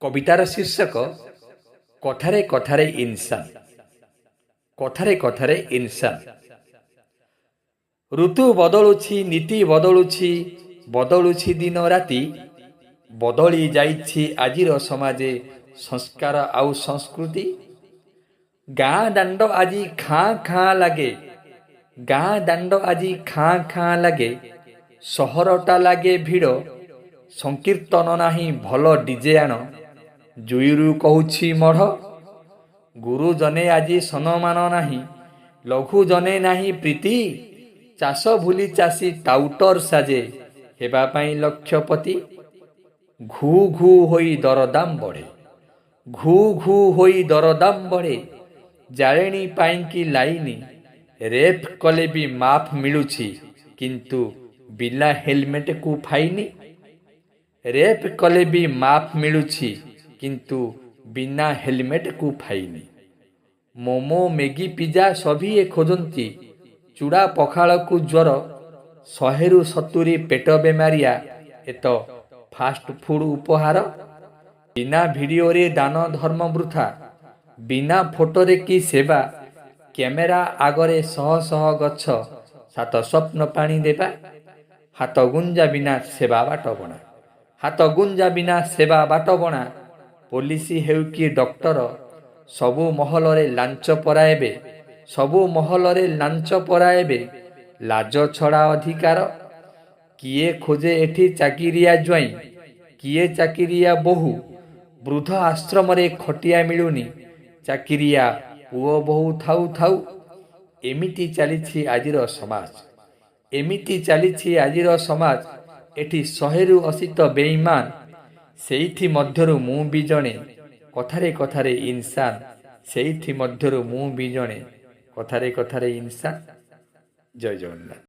কবিতার শীর্ষক কথারে কথারে ইনসান। কথারে কথারে ইনসান। ଋତୁ ବଦଳୁଛି, ନୀତି ବଦଳୁଛି, ବଦଳୁଛି ଦିନ ରାତି, ବଦଳି ଯାଇଛି ଆଜିର ସମାଜେ ସଂସ୍କାର ଆଉ ସଂସ୍କୃତି। ଗାଁ ଦାଣ୍ଡ ଆଜି ଖାଁ ଖାଁ ଲାଗେ, ଗାଁ ଦାଣ୍ଡ ଆଜି ଖାଁ ଖାଁ ଲାଗେ, ସହରଟା ଲାଗେ ଭିଡ଼, ସଂକୀର୍ତ୍ତନ ନାହିଁ ଭଲ ଡିଜେ ଆଣ, ଜୁଇରୁ କହୁଛି ମଢ଼। ଗୁରୁଜନେ ଆଜି ସମ୍ମାନ ନାହିଁ, ଲଘୁଜନେ ନାହିଁ ପ୍ରୀତି, ଚାଷ ଭୁଲି ଚାଷୀ ଟାଉଟର ସାଜେ, ହେବା ପାଇଁ ଲକ୍ଷପତି। ଘୁ ଘୁ ହୋଇ ଦରଦାମ ବଢ଼େ, ଘୁ ଘୁ ହୋଇ ଦରଦାମ ବଢ଼େ, ଜାଳେଣୀ ପାଇଁକି ଲାଇନି, ରେପ୍ କଲେ ବି ମାଫ ମିଳୁଛି, କିନ୍ତୁ ବିନା ହେଲମେଟକୁ ଫାଇନି। ରେପ୍ କଲେ ବି ମାଫ ମିଳୁଛି, କିନ୍ତୁ ବିନା ହେଲମେଟକୁ ଫାଇନି। ମୋମୋ ମ୍ୟାଗି ପିଜା ସଭିଏ ଖୋଜନ୍ତି, ଚୁଡ଼ା ପଖାଳକୁ ଜ୍ୱର, 100ରୁ 70 ପେଟ ବେମାରିଆ, ଏତ ଫାଷ୍ଟ ଫୁଡ୍ ଉପହାର। ବିନା ଭିଡ଼ିଓରେ ଦାନ ଧର୍ମ ବୃଥା, ବିନା ଫଟୋରେ କି ସେବା, କ୍ୟାମେରା ଆଗରେ ଶହ ଶହ ଗଛ, 7 ସ୍ୱପ୍ନ ପାଣି ଦେବା। ହାତ ଗୁଞ୍ଜା ବିନା ସେବା ବାଟ ବଣା, ହାତ ଗୁଞ୍ଜା ବିନା ସେବା ବାଟ ବଣା, ପୋଲିସ ହେଉ କି ଡକ୍ଟର, ସବୁ ମହଲରେ ଲାଞ୍ଚ ପରାଏବେ, ସବୁ ମହଲରେ ଲାଞ୍ଚ ପରାଏବେ, ଲାଜ ଛଡ଼ା ଅଧିକାର। କିଏ ଖୋଜେ ଏଠି ଚାକିରିଆ ଜ୍ୱାଇଁ, କିଏ ଚାକିରିଆ ବୋହୂ, ବୃଦ୍ଧ ଆଶ୍ରମରେ ଖଟିଆ ମିଳୁନି, ଚାକିରିଆ ପୁଅ ବୋହୂ ଥାଉ ଥାଉ। ଏମିତି ଚାଲିଛି ଆଜିର ସମାଜ, ଏମିତି ଚାଲିଛି ଆଜିର ସମାଜ, ଏଠି 100ରୁ 80 ତ ବେଇମାନ, ସେଇଥି ମଧ୍ୟରୁ ମୁଁ ବି ଜଣେ, କଥାରେ କଥାରେ ଇନସାନ, ସେଇଥି ମଧ୍ୟରୁ ମୁଁ ବି ଜଣେ, କଥାରେ କଥାରେ ଇନସାନ। ଜୟ ଜଗନ୍ନାଥ।